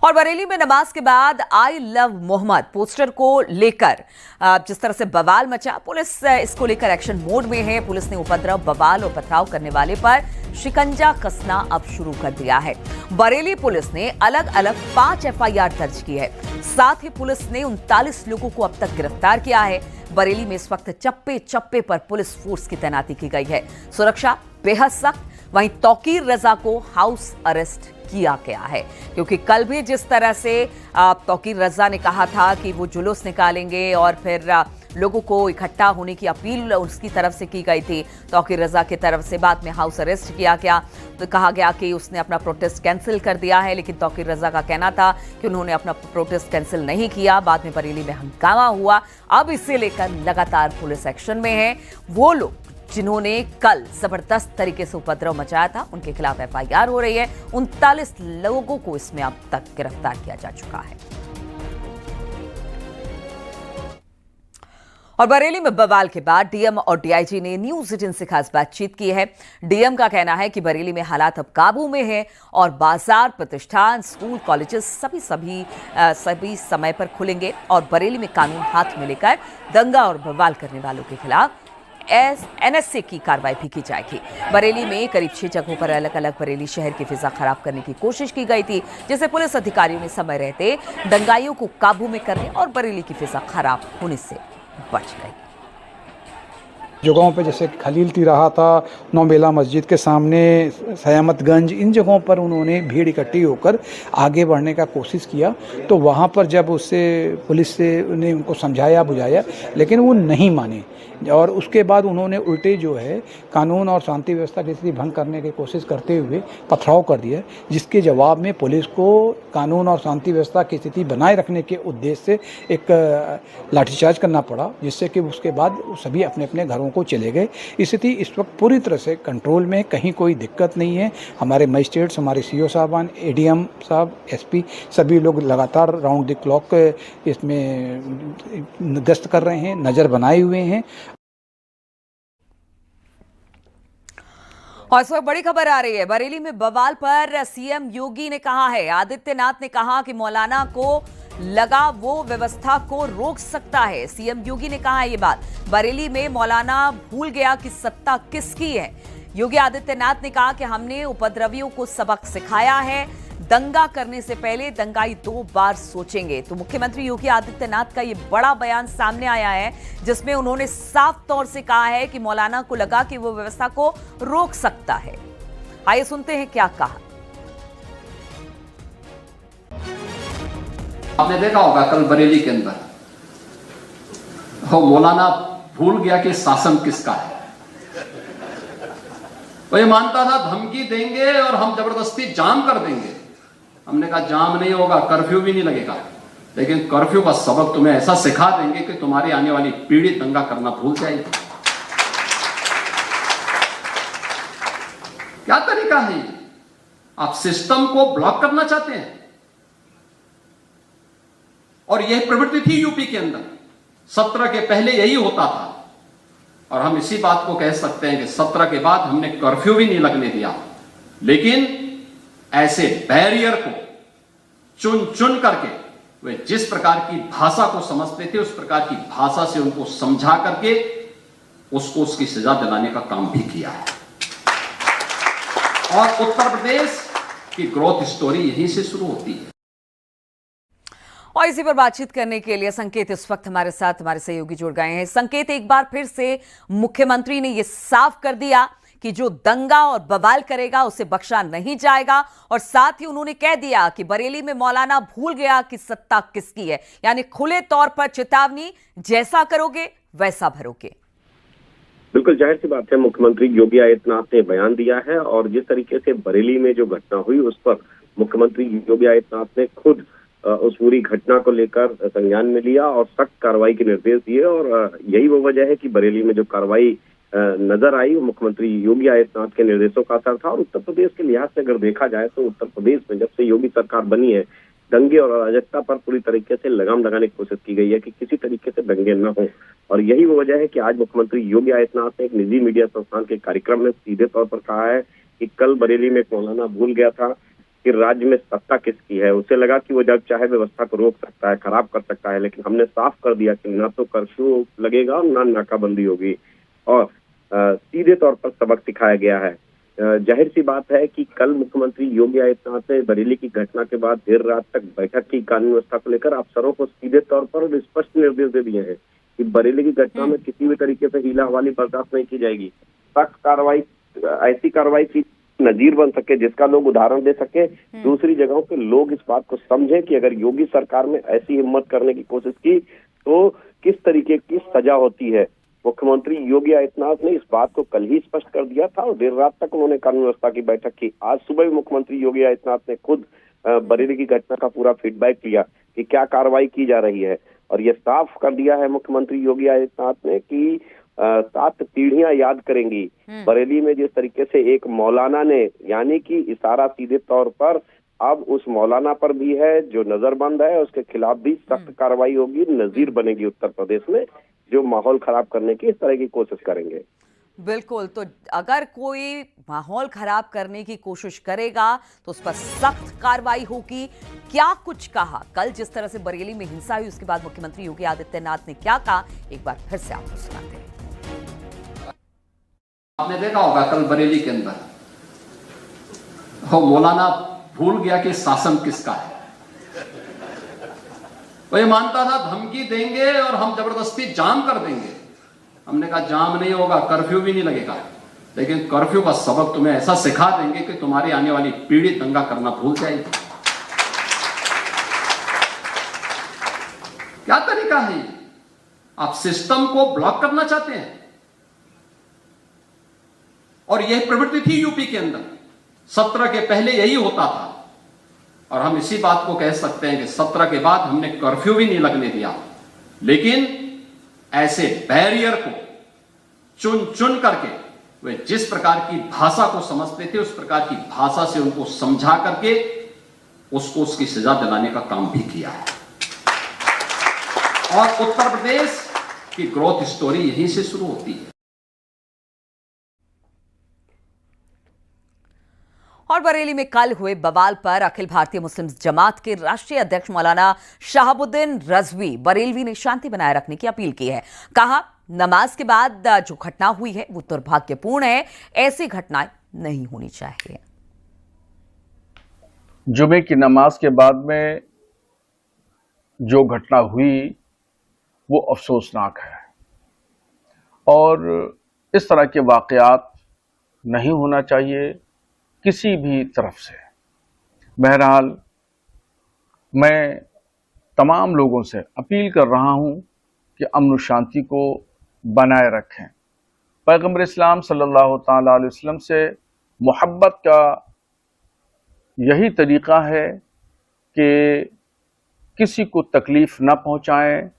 और बरेली में नमाज के बाद आई लव मोहम्मद पोस्टर को लेकर जिस तरह से बवाल मचा, पुलिस इसको लेकर एक्शन मोड में है। पुलिस ने उपद्रव, बवाल और पथराव करने वाले पर शिकंजा कसना अब शुरू कर दिया है। बरेली पुलिस ने अलग अलग 5 एफआईआर दर्ज की है। साथ ही पुलिस ने 39 लोगों को अब तक गिरफ्तार किया है। बरेली में इस वक्त चप्पे चप्पे पर पुलिस फोर्स की तैनाती की गई है। सुरक्षा बेहद सख्त। वहीं तौकीर रजा को हाउस अरेस्ट किया गया है, क्योंकि कल भी जिस तरह से तौकीर रजा ने कहा था कि वो जुलूस निकालेंगे और फिर लोगों को इकट्ठा होने की अपील उसकी तरफ से की गई थी तौकीर रजा की तरफ से। बाद में हाउस अरेस्ट किया गया तो कहा गया कि उसने अपना प्रोटेस्ट कैंसिल कर दिया है, लेकिन तौकीर रजा का कहना था कि उन्होंने अपना प्रोटेस्ट कैंसिल नहीं किया। बाद में बरेली में हंगामा हुआ। अब इसे लेकर लगातार पुलिस एक्शन में है। वो लोग जिन्होंने कल जबरदस्त तरीके से उपद्रव मचाया था, उनके खिलाफ एफआईआर हो रही है। 39 लोगों को इसमें अब तक गिरफ्तार किया जा चुका है। और बरेली में बवाल के बाद डीएम और डीआईजी ने न्यूज 18 से खास बातचीत की है। डीएम का कहना है कि बरेली में हालात अब काबू में है और बाजार, प्रतिष्ठान, स्कूल, कॉलेजेस सभी समय पर खुलेंगे और बरेली में कानून हाथ में लेकर दंगा और बवाल करने वालों के खिलाफ एनएसए की कार्रवाई भी की जाएगी। बरेली में करीब 6 जगहों पर अलग अलग बरेली शहर की फिजा खराब करने की कोशिश की गई थी, जिसे पुलिस अधिकारियों ने समय रहते दंगाइयों को काबू में करने और बरेली की फिजा खराब होने से बच गई। जगहों पे जैसे खलील तिराहा था, नौबेला मस्जिद के सामने, सयामतगंज, इन जगहों पर उन्होंने भीड़ इकट्ठी होकर आगे बढ़ने का कोशिश किया। तो वहाँ पर जब उससे पुलिस से ने उनको समझाया बुझाया, लेकिन वो नहीं माने और उसके बाद उन्होंने उल्टे जो है कानून और शांति व्यवस्था की स्थिति भंग करने की कोशिश करते हुए पथराव कर दिया, जिसके जवाब में पुलिस को कानून और शांति व्यवस्था की स्थिति बनाए रखने के उद्देश्य से एक लाठीचार्ज करना पड़ा, जिससे कि उसके बाद सभी अपने अपने घरों को चले गए। स्थिति इस वक्त पूरी तरह से कंट्रोल में, कहीं कोई दिक्कत नहीं है। हमारे मजिस्ट्रेट्स, हमारे सीओ साहबान, एडीएम साहब, एसपी सभी लोग लगातार राउंड द क्लॉक इसमें गश्त कर रहे हैं, नज़र बनाए हुए हैं। और इस वक्त बड़ी खबर आ रही है बरेली में बवाल पर सीएम योगी ने कहा है, आदित्यनाथ ने कहा कि मौलाना को लगा वो व्यवस्था को रोक सकता है। सीएम योगी ने कहा है ये बात। बरेली में मौलाना भूल गया कि सत्ता किसकी है। योगी आदित्यनाथ ने कहा कि हमने उपद्रवियों को सबक सिखाया है, दंगा करने से पहले दंगाई 2 बार सोचेंगे। तो मुख्यमंत्री योगी आदित्यनाथ का ये बड़ा बयान सामने आया है, जिसमें उन्होंने साफ तौर से कहा है कि मौलाना को लगा कि वो व्यवस्था को रोक सकता है। आइए सुनते हैं क्या कहा। आपने देखा होगा कल बरेली के अंदर मौलाना भूल गया कि शासन किसका है। वो ये मानता था धमकी देंगे और हम जबरदस्ती जाम कर देंगे। हमने कहा जाम नहीं होगा, कर्फ्यू भी नहीं लगेगा, लेकिन कर्फ्यू का सबक तुम्हें ऐसा सिखा देंगे कि तुम्हारी आने वाली पीढ़ी दंगा करना भूल जाएगी। क्या तरीका है ये? आप सिस्टम को ब्लॉक करना चाहते हैं। और यह प्रवृत्ति थी यूपी के अंदर, 17 के पहले यही होता था। और हम इसी बात को कह सकते हैं कि 17 के बाद हमने कर्फ्यू भी नहीं लगने दिया, लेकिन ऐसे बैरियर को चुन चुन करके वे जिस प्रकार की भाषा को समझते थे, उस प्रकार की भाषा से उनको समझा करके उसको उसकी सजा दिलाने का काम भी किया है। और उत्तर प्रदेश की ग्रोथ स्टोरी यहीं से शुरू होती है। और इसी पर बातचीत करने के लिए संकेत इस वक्त हमारे साथ हमारे सहयोगी जुड़ गए हैं। संकेत, एक बार फिर से मुख्यमंत्री ने यह साफ कर दिया कि जो दंगा और बवाल करेगा उसे बख्शा नहीं जाएगा, और साथ ही उन्होंने कह दिया कि बरेली में मौलाना भूल गया कि सत्ता किसकी है। यानी खुले तौर पर चेतावनी, जैसा करोगे वैसा भरोगे। बिल्कुल जाहिर सी बात है, मुख्यमंत्री योगी आदित्यनाथ ने बयान दिया है और जिस तरीके से बरेली में जो घटना हुई उस पर मुख्यमंत्री योगी आदित्यनाथ ने खुद उस पूरी घटना को लेकर संज्ञान में लिया और सख्त कार्रवाई के निर्देश दिए। और यही वो वजह है कि बरेली में जो कार्रवाई नजर आई वो मुख्यमंत्री योगी आदित्यनाथ के निर्देशों का असर था। और उत्तर प्रदेश के लिहाज से अगर देखा जाए तो उत्तर प्रदेश में जब से योगी सरकार बनी है, दंगे और अराजकता पर पूरी तरीके से लगाम लगाने की कोशिश की गई है कि किसी तरीके से दंगे न हो। और यही वो वजह है कि आज मुख्यमंत्री योगी आदित्यनाथ ने एक निजी मीडिया संस्थान के कार्यक्रम में सीधे तौर पर कहा है कि कल बरेली में एक मौलाना भूल गया था कि राज्य में सत्ता किसकी है। उसे लगा कि वो जब चाहे व्यवस्था को रोक सकता है, खराब कर सकता है, लेकिन हमने साफ कर दिया कि ना तो कर्फ्यू लगेगा और ना नाकाबंदी होगी, और सीधे तौर पर सबक सिखाया गया है। जाहिर सी बात है कि कल मुख्यमंत्री योगी आदित्यनाथ ने बरेली की घटना के बाद देर रात तक बैठक की कानून व्यवस्था को लेकर अफसरों को सीधे तौर पर स्पष्ट निर्देश दे दिए हैं कि बरेली की घटना में किसी भी तरीके से हीला हवाली बर्दाश्त नहीं की जाएगी। सख्त कार्रवाई, ऐसी कार्रवाई की नजीर बन सके, जिसका लोग उदाहरण दे सके, दूसरी जगहों के लोग इस बात को समझें कि अगर योगी सरकार में ऐसी हिम्मत करने की कोशिश की तो किस तरीके की सजा होती है। मुख्यमंत्री योगी आदित्यनाथ ने इस बात को कल ही स्पष्ट कर दिया था और देर रात तक उन्होंने कानून व्यवस्था की बैठक की। आज सुबह भी मुख्यमंत्री योगी आदित्यनाथ ने खुद बरेली की घटना का पूरा फीडबैक लिया कि क्या कार्रवाई की जा रही है, और ये साफ कर दिया है मुख्यमंत्री योगी आदित्यनाथ ने कि 7 पीढ़ियां याद करेंगी बरेली में जिस तरीके से एक मौलाना ने, यानी कि इशारा सीधे तौर पर अब उस मौलाना पर भी है जो नजरबंद है, उसके खिलाफ भी सख्त कार्रवाई होगी, नजीर बनेगी उत्तर प्रदेश में जो माहौल खराब करने की इस तरह की कोशिश करेंगे। बिल्कुल, तो अगर कोई माहौल खराब करने की कोशिश करेगा तो उस पर सख्त कार्रवाई होगी। क्या कुछ कहा कल, जिस तरह से बरेली में हिंसा हुई, उसके बाद मुख्यमंत्री योगी आदित्यनाथ ने क्या कहा, एक बार फिर से आपको सुनाते हैं। आपने देखा होगा कल बरेली के अंदर वो मौलाना भूल गया कि शासन किसका है। वो ये मानता था धमकी देंगे और हम जबरदस्ती जाम कर देंगे। हमने कहा जाम नहीं होगा, कर्फ्यू भी नहीं लगेगा, लेकिन कर्फ्यू का सबक तुम्हें ऐसा सिखा देंगे कि तुम्हारी आने वाली पीढ़ी दंगा करना भूल जाएगी। क्या तरीका है ये? आप सिस्टम को ब्लॉक करना चाहते हैं, और यह प्रवृत्ति थी यूपी के अंदर। 17 के पहले यही होता था, और हम इसी बात को कह सकते हैं कि 17 के बाद हमने कर्फ्यू भी नहीं लगने दिया, लेकिन ऐसे बैरियर को चुन चुन करके वे जिस प्रकार की भाषा को समझते थे उस प्रकार की भाषा से उनको समझा करके उसको उसकी सजा दिलाने का काम भी किया है। और उत्तर प्रदेश की ग्रोथ स्टोरी यहीं से शुरू होती है। और बरेली में कल हुए बवाल पर अखिल भारतीय मुस्लिम जमात के राष्ट्रीय अध्यक्ष मौलाना शहाबुद्दीन रजवी बरेलवी ने शांति बनाए रखने की अपील की है। कहा, नमाज के बाद जो घटना हुई है वो दुर्भाग्यपूर्ण है, ऐसी घटनाएं नहीं होनी चाहिए। जुमे की नमाज के बाद में जो घटना हुई वो अफसोसनाक है, और इस तरह के वाकयात नहीं होना चाहिए किसी भी तरफ से। बहरहाल मैं तमाम लोगों से अपील कर रहा हूं कि अमन और शांति को बनाए रखें। पैगंबर इस्लाम सल्लल्लाहु ताला अलैहि वसल्लम से मोहब्बत का यही तरीका है कि किसी को तकलीफ न पहुंचाएं,